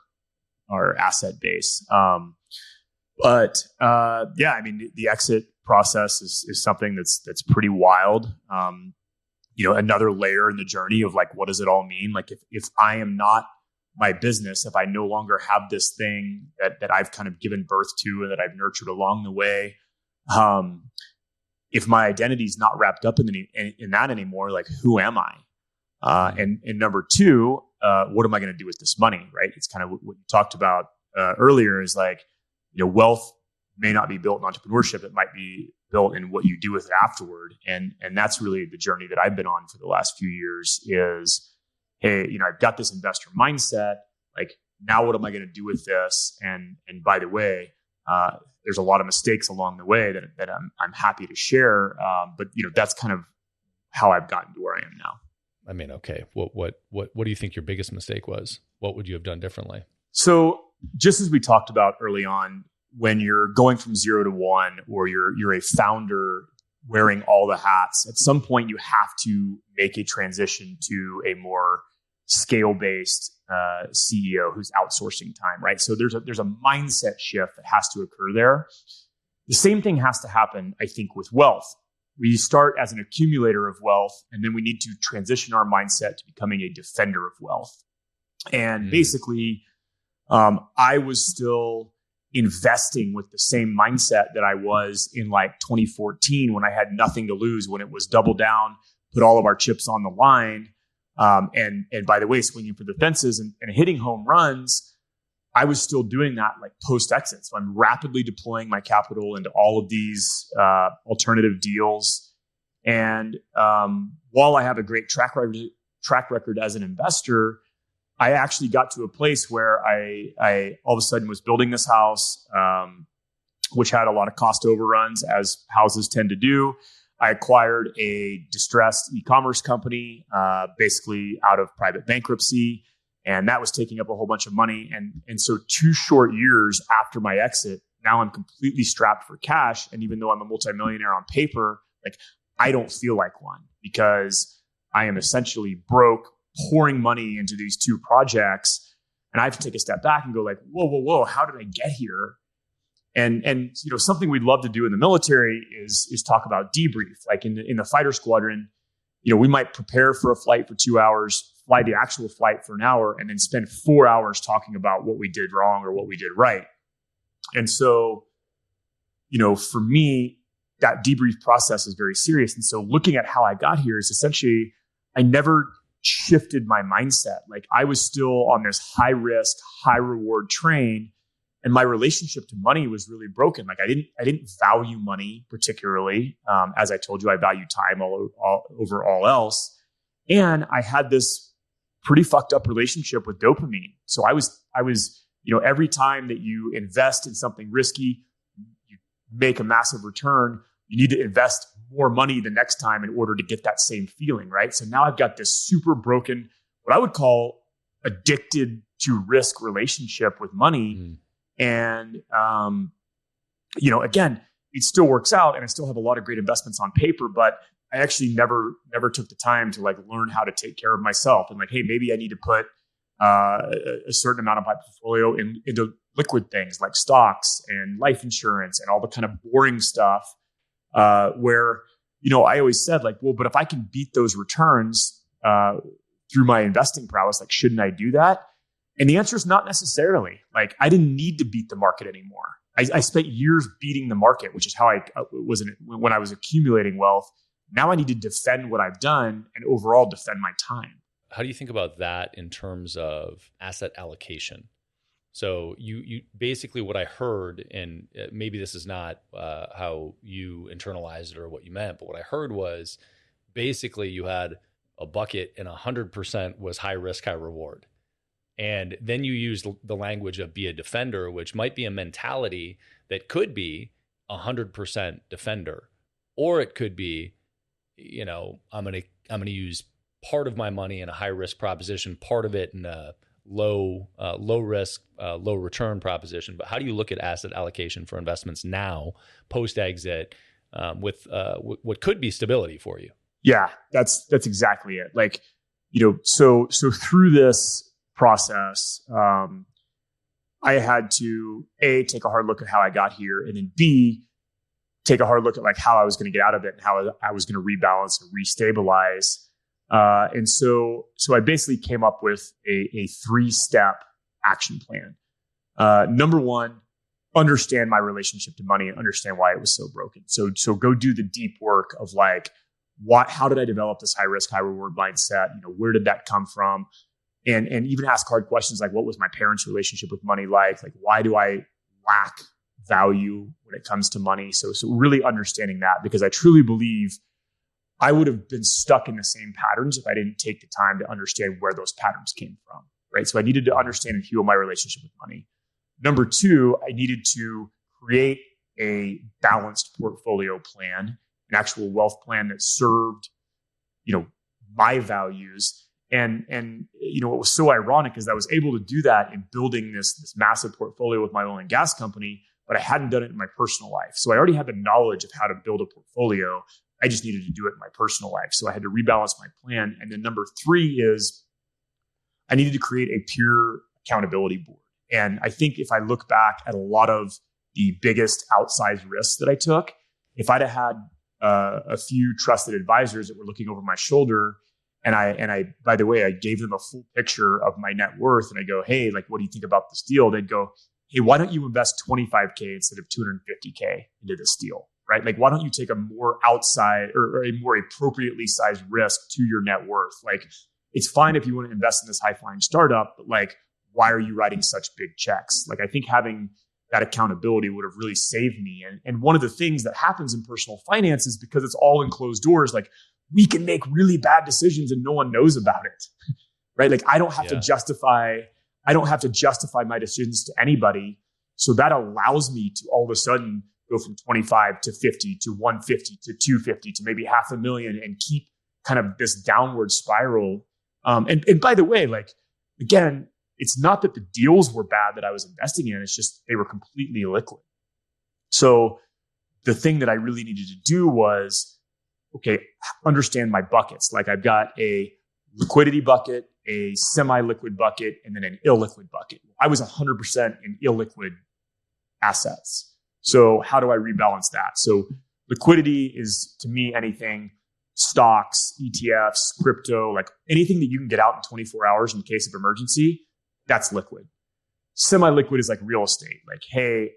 asset base. But I mean, the exit process is something that's pretty wild. Another layer in the journey of like, what does it all mean? Like if I am not my business, if I no longer have this thing that I've kind of given birth to and that I've nurtured along the way, if my identity is not wrapped up in that anymore, like who am I? And number two, what am I going to do with this money? Right? It's kind of what you talked about earlier is like, wealth may not be built in entrepreneurship. It might be built in what you do with it afterward. And that's really the journey that I've been on for the last few years is, hey, I've got this investor mindset. Like, now what am I going to do with this? And by the way, there's a lot of mistakes along the way that I'm happy to share. But that's kind of how I've gotten to where I am now. I mean, okay. What do you think your biggest mistake was? What would you have done differently? So just as we talked about early on, when you're going from 0 to 1, or you're a founder wearing all the hats, at some point you have to make a transition to a more scale-based CEO who's outsourcing time, right? So there's a mindset shift that has to occur there. The same thing has to happen, I think, with wealth. We start as an accumulator of wealth, and then we need to transition our mindset to becoming a defender of wealth. And basically, I was still investing with the same mindset that I was in like 2014 when I had nothing to lose, when it was double down, put all of our chips on the line. And by the way, swinging for the fences and hitting home runs. I was still doing that like post exit. So I'm rapidly deploying my capital into all of these alternative deals. And while I have a great track record as an investor, I actually got to a place where I all of a sudden was building this house, which had a lot of cost overruns, as houses tend to do. I acquired a distressed e-commerce company, basically out of private bankruptcy, and that was taking up a whole bunch of money. And so 2 short years after my exit, now I'm completely strapped for cash. And even though I'm a multimillionaire on paper, like, I don't feel like one, because I am essentially broke, pouring money into these 2 projects. And I have to take a step back and go like, whoa, how did I get here? And something we'd love to do in the military is talk about debrief. Like in the fighter squadron, we might prepare for a flight for 2 hours, fly the actual flight for an hour, and then spend 4 hours talking about what we did wrong or what we did right. And so, for me, that debrief process is very serious. And so looking at how I got here is essentially, I never shifted my mindset. Like I was still on this high risk, high reward train. And my relationship to money was really broken. Like I didn't value money particularly. As I told you, I value time over all else. And I had this pretty fucked up relationship with dopamine. So I was, every time that you invest in something risky, you make a massive return, you need to invest more money the next time in order to get that same feeling, right? So now I've got this super broken, what I would call addicted to risk relationship with money. Mm. And, again, it still works out and I still have a lot of great investments on paper, but I actually never took the time to like learn how to take care of myself and like, hey, maybe I need to put a certain amount of my portfolio into liquid things like stocks and life insurance and all the kind of boring stuff where, I always said like, well, but if I can beat those returns through my investing prowess, like, shouldn't I do that? And the answer is not necessarily. Like, I didn't need to beat the market anymore. I spent years beating the market, which is how I was when I was accumulating wealth. Now I need to defend what I've done and overall defend my time. How do you think about that in terms of asset allocation? So you basically, what I heard, and maybe this is not how you internalized it or what you meant, but what I heard was basically you had a bucket and 100% was high risk, high reward. And then you use the language of be a defender, which might be a mentality that could be 100% defender, or it could be, I'm going to use part of my money in a high risk proposition, part of it in a low risk, low return proposition. But how do you look at asset allocation for investments now, post exit, with what could be stability for you? Yeah, that's exactly it. Like, so through this process, I had to A, take a hard look at how I got here, and then B, take a hard look at like how I was going to get out of it and how I was going to rebalance and restabilize. And so I basically came up with a 3-step action plan. Number one, understand my relationship to money and understand why it was so broken. So go do the deep work of like, how did I develop this high risk, high reward mindset? Where did that come from? And even ask hard questions like, what was my parents' relationship with money like? Like, why do I lack value when it comes to money? So really understanding that, because I truly believe I would have been stuck in the same patterns if I didn't take the time to understand where those patterns came from, right? So I needed to understand and heal my relationship with money. Number two, I needed to create a balanced portfolio plan, an actual wealth plan that served, my values. And what was so ironic is I was able to do that in building this massive portfolio with my oil and gas company, but I hadn't done it in my personal life. So I already had the knowledge of how to build a portfolio. I just needed to do it in my personal life. So I had to rebalance my plan. And then number three is I needed to create a pure accountability board. And I think if I look back at a lot of the biggest outsized risks that I took, if I'd have had a few trusted advisors that were looking over my shoulder, and I, by the way, I gave them a full picture of my net worth, and I go, hey, like, what do you think about this deal? They'd go, hey, why don't you invest 25K instead of 250K into this deal, right? Like, why don't you take a more outside or a more appropriately sized risk to your net worth? Like, it's fine if you want to invest in this high flying startup, but like, why are you writing such big checks? Like, I think having that accountability would have really saved me. And one of the things that happens in personal finance is because it's all in closed doors, like, we can make really bad decisions and no one knows about it, right? Like, I don't have to justify my decisions to anybody. So that allows me to all of a sudden go from 25 to 50 to 150 to 250 to maybe 500,000 and keep kind of this downward spiral. And by the way, like, again, it's not that the deals were bad that I was investing in. It's just they were completely illiquid. So the thing that I really needed to do was, okay, understand my buckets. Like, I've got a liquidity bucket, a semi-liquid bucket, and then an illiquid bucket. I was 100% in illiquid assets. So how do I rebalance that? So liquidity is, to me, anything, stocks, ETFs, crypto, like anything that you can get out in 24 hours in case of emergency, that's liquid. Semi-liquid is like real estate. Like, hey,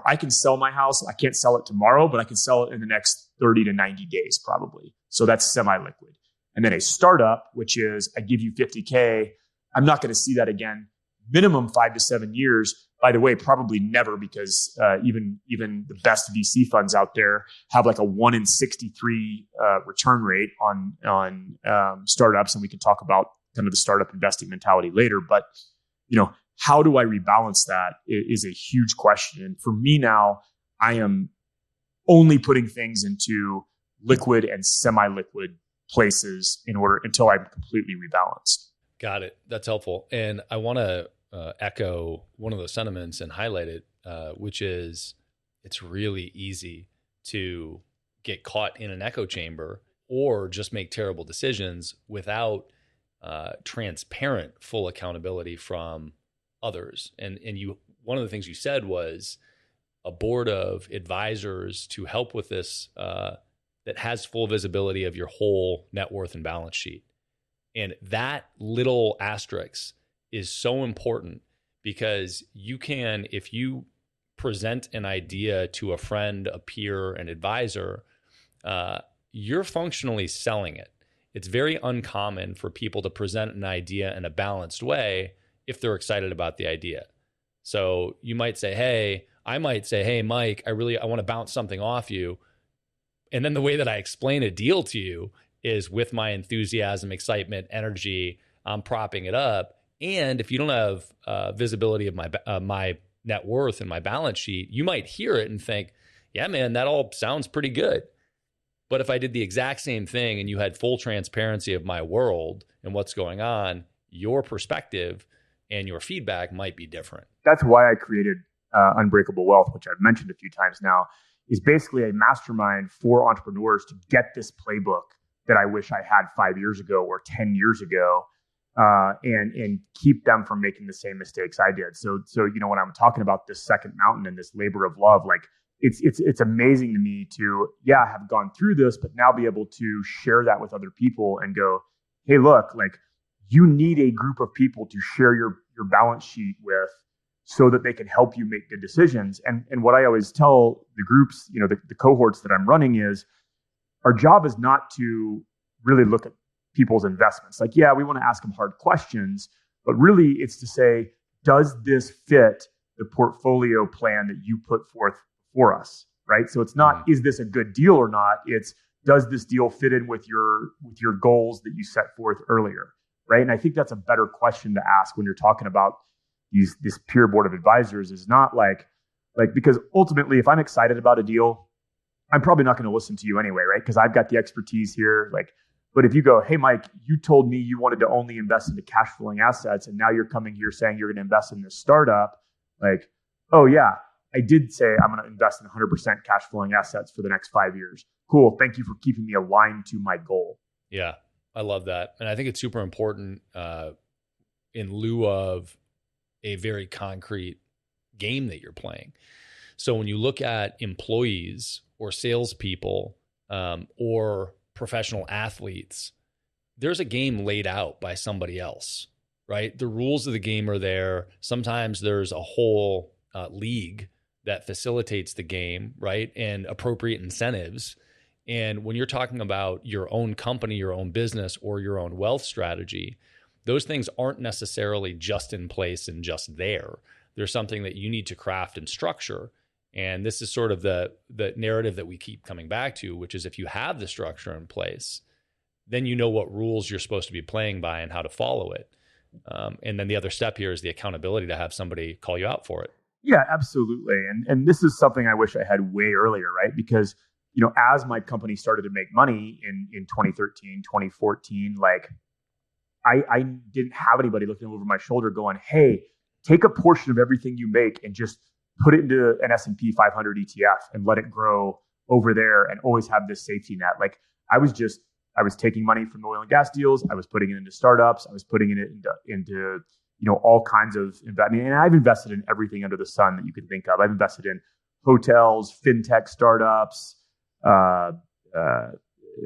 I can sell my house. I can't sell it tomorrow, but I can sell it in the next 30 to 90 days probably. So that's semi-liquid. And then a startup, which is I give you 50K. I'm not going to see that again. Minimum 5 to 7 years. By the way, probably never, because even the best VC funds out there have like a 1 in 63 return rate on startups, and we can talk about kind of the startup investing mentality later. But how do I rebalance that is a huge question. And for me now, I am only putting things into liquid and semi-liquid places until I'm completely rebalanced. Got it. That's helpful. And I want to echo one of those sentiments and highlight it, which is it's really easy to get caught in an echo chamber or just make terrible decisions without transparent, full accountability from others. And one of the things you said was a board of advisors to help with this that has full visibility of your whole net worth and balance sheet. And that little asterisk is so important, because you can, if you present an idea to a friend, a peer, an advisor, you're functionally selling it. It's very uncommon for people to present an idea in a balanced way if they're excited about the idea. So you might say, I might say, hey, Mike, I want to bounce something off you. And then the way that I explain a deal to you is with my enthusiasm, excitement, energy, I'm propping it up. And if you don't have visibility of my net worth and my balance sheet, you might hear it and think, yeah, man, that all sounds pretty good. But if I did the exact same thing and you had full transparency of my world and what's going on, your perspective and your feedback might be different. That's why I created Unbreakable Wealth, which I've mentioned a few times now, is basically a mastermind for entrepreneurs to get this playbook that I wish I had 5 years ago or 10 years ago, and keep them from making the same mistakes I did. So when I'm talking about this second mountain and this labor of love, like it's amazing to me to have gone through this, but now be able to share that with other people and go, hey, look, like you need a group of people to share your balance sheet with, so that they can help you make good decisions. And what I always tell the groups, the cohorts that I'm running is, our job is not to really look at people's investments. Like, we want to ask them hard questions, but really it's to say, does this fit the portfolio plan that you put forth for us, right? So it's not, is this a good deal or not? It's, does this deal fit in with your goals that you set forth earlier, right? And I think that's a better question to ask when you're talking about this peer board of advisors, is not like because ultimately, if I'm excited about a deal, I'm probably not going to listen to you anyway, right? Because I've got the expertise here. But if you go, hey, Mike, you told me you wanted to only invest into cash flowing assets, and now you're coming here saying you're going to invest in this startup, like, oh yeah, I did say I'm going to invest in 100% cash flowing assets for the next 5 years. Cool. Thank you for keeping me aligned to my goal. Yeah, I love that. And I think it's super important in lieu of a very concrete game that you're playing. So when you look at employees or salespeople or professional athletes, there's a game laid out by somebody else, right? The rules of the game are there. Sometimes there's a whole league that facilitates the game, right? And appropriate incentives. And when you're talking about your own company, your own business, or your own wealth strategy, those things aren't necessarily just in place and just there. There's something that you need to craft and structure. And this is sort of the narrative that we keep coming back to, which is if you have the structure in place, then you know what rules you're supposed to be playing by and how to follow it. And then the other step here is the accountability to have somebody call you out for it. Yeah, absolutely. And this is something I wish I had way earlier, right? Because, as my company started to make money in 2013, 2014, like I didn't have anybody looking over my shoulder going, hey, take a portion of everything you make and just put it into an S&P 500 ETF and let it grow over there and always have this safety net. Like I was taking money from the oil and gas deals. I was putting it into startups. I was putting it into all kinds of investment. And I've invested in everything under the sun that you could think of. I've invested in hotels, fintech startups, a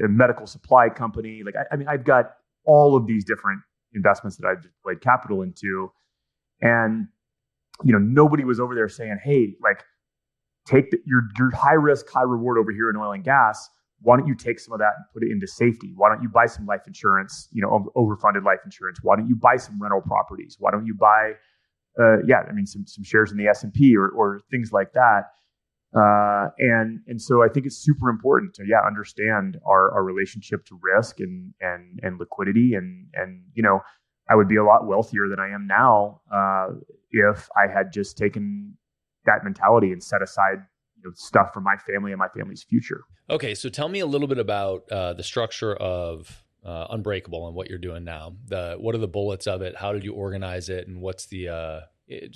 medical supply company. Like, I mean, I've got all of these different investments that I've deployed capital into. And, nobody was over there saying, hey, like, take your high risk, high reward over here in oil and gas. Why don't you take some of that and put it into safety? Why don't you buy some life insurance, overfunded life insurance? Why don't you buy some rental properties? Why don't you buy, some shares in the S&P or things like that? And so I think it's super important to understand our relationship to risk and liquidity and I would be a lot wealthier than I am now if I had just taken that mentality and set aside stuff for my family and my family's future. Okay, so tell me a little bit about the structure of Unbreakable and what you're doing now. What are the bullets of it? How did you organize it? And what's the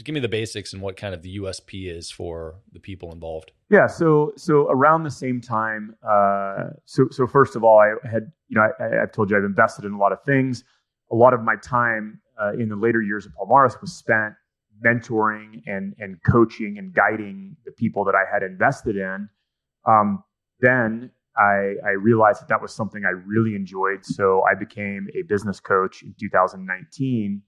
give me the basics and what kind of the USP is for the people involved. Yeah. So around the same time, so first of all, I had, I've told you I've invested in a lot of things. A lot of my time in the later years of Palmaris was spent mentoring and coaching and guiding the people that I had invested in. Then I realized that was something I really enjoyed. So I became a business coach in 2019.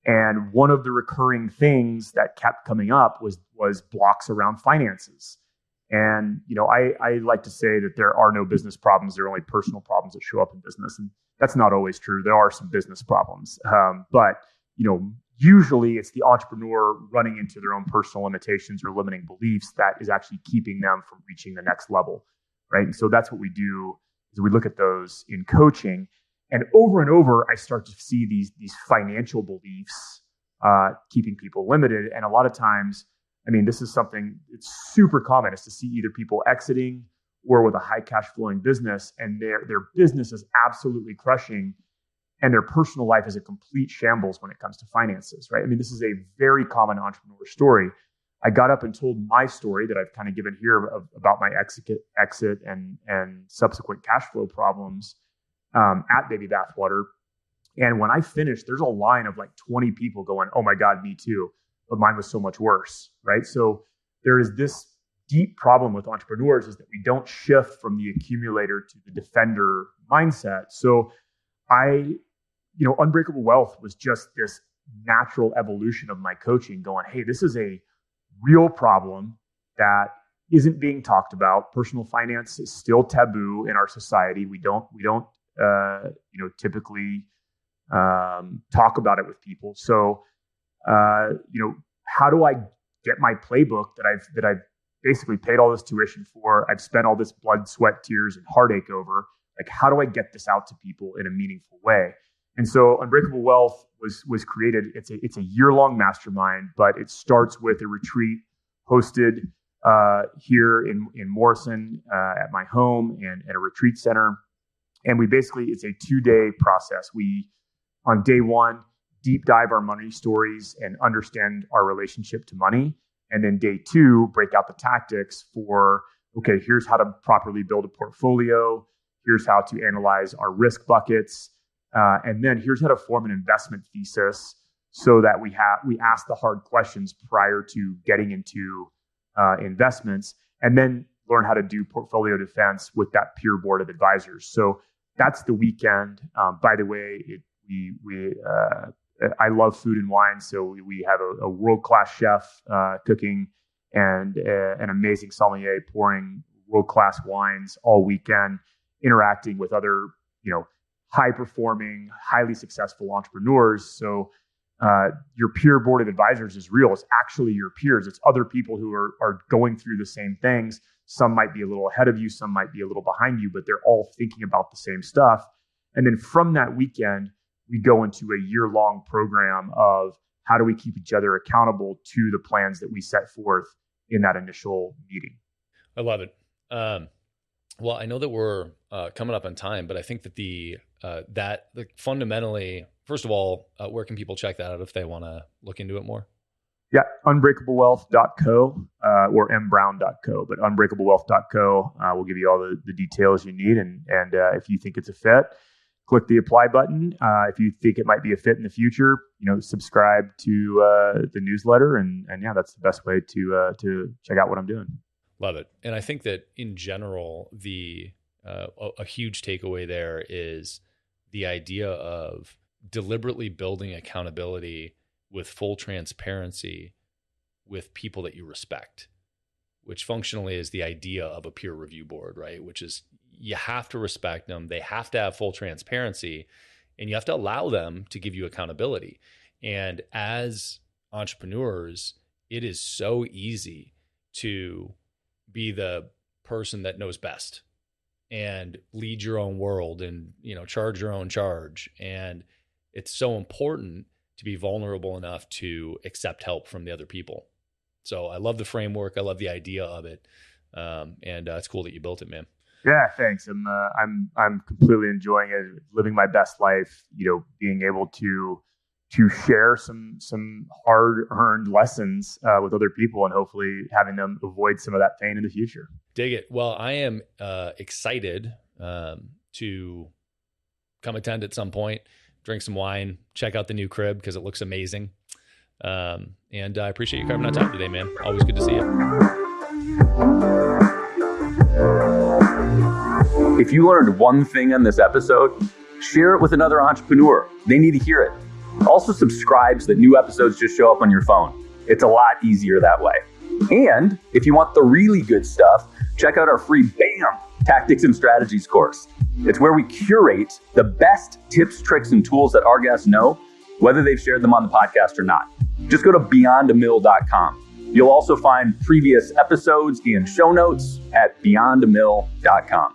And one of the recurring things that kept coming up was blocks around finances. And, I like to say that there are no business problems. There are only personal problems that show up in business. And that's not always true. There are some business problems. But usually it's the entrepreneur running into their own personal limitations or limiting beliefs that is actually keeping them from reaching the next level. Right. And so that's what we do is we look at those in coaching. And over, I start to see these financial beliefs keeping people limited. And a lot of times, this is something it's super common is to see either people exiting or with a high cash flowing business and their business is absolutely crushing and their personal life is a complete shambles when it comes to finances, right? This is a very common entrepreneur story. I got up and told my story that I've kind of given here about my exit and subsequent cash flow problems at Baby Bathwater. And when I finished, there's a line of like 20 people going, oh my God, me too. But mine was so much worse, right? So there is this deep problem with entrepreneurs is that we don't shift from the accumulator to the defender mindset. So Unbreakable Wealth was just this natural evolution of my coaching going, hey, this is a real problem that isn't being talked about. Personal finance is still taboo in our society. We don't typically talk about it with people. So, how do I get my playbook that I've basically paid all this tuition for? I've spent all this blood, sweat, tears, and heartache over. Like, how do I get this out to people in a meaningful way? And so Unbreakable Wealth was created. It's a year-long mastermind, but it starts with a retreat hosted here in Morrison at my home and at a retreat center. And it's a 2-day process. We, on day one, deep dive our money stories and understand our relationship to money. And then day 2, break out the tactics for, okay, here's how to properly build a portfolio. Here's how to analyze our risk buckets. And then here's how to form an investment thesis so that we ask the hard questions prior to getting into investments, and then learn how to do portfolio defense with that peer board of advisors. So that's the weekend. By the way, I love food and wine. So we have a world-class chef cooking and an amazing sommelier pouring world-class wines all weekend, interacting with other, high-performing, highly successful entrepreneurs. So your peer board of advisors is real. It's actually your peers. It's other people who are going through the same things. Some might be a little ahead of you. Some might be a little behind you, but they're all thinking about the same stuff. And then from that weekend, we go into a year-long program of how do we keep each other accountable to the plans that we set forth in that initial meeting. I love it. Well, I know that we're coming up on time, but I think that fundamentally, first of all, where can people check that out if they want to look into it more? Yeah, unbreakablewealth.co or mbrown.co, but unbreakablewealth.co will give you all the details you need. And if you think it's a fit, click the apply button. If you think it might be a fit in the future, subscribe to the newsletter. And yeah, that's the best way to check out what I'm doing. Love it. And I think that in general, a huge takeaway there is the idea of deliberately building accountability with full transparency with people that you respect, which functionally is the idea of a peer review board, right? Which is you have to respect them. They have to have full transparency, and you have to allow them to give you accountability. And as entrepreneurs, it is so easy to be the person that knows best and lead your own world and, charge your own charge. And it's so important to be vulnerable enough to accept help from the other people. So I love the framework. I love the idea of it. And it's cool that you built it, man. Yeah, thanks. I'm completely enjoying it, living my best life, being able to share some hard-earned lessons with other people and hopefully having them avoid some of that pain in the future. Dig it. Well, I am excited to come attend at some point, drink some wine, check out the new crib because it looks amazing. And I appreciate you carving out time today, man. Always good to see you. If you learned one thing on this episode, share it with another entrepreneur. They need to hear it. Also subscribe so that new episodes just show up on your phone. It's a lot easier that way. And if you want the really good stuff, check out our free BAM! Tactics and Strategies course. It's where we curate the best tips, tricks, and tools that our guests know, whether they've shared them on the podcast or not. Just go to beyondamill.com. You'll also find previous episodes and show notes at beyondamill.com.